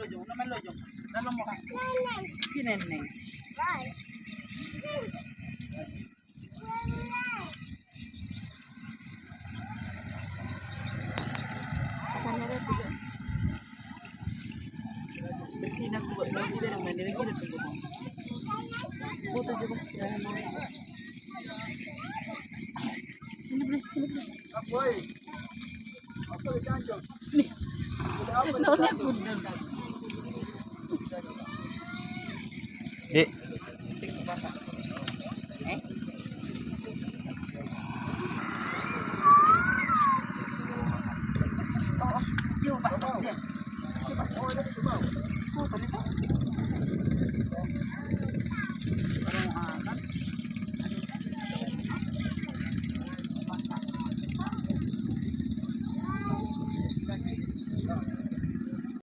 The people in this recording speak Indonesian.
lojong, naman lojong. Dalam mo ka. Kineneng. Kanya juga. Bersihnya buat lagi dari mana lagi ada tunggu. Foto juga sudah mau. Ini boleh. Boy. Apa jangan. Nih. Nona kuda. Dek.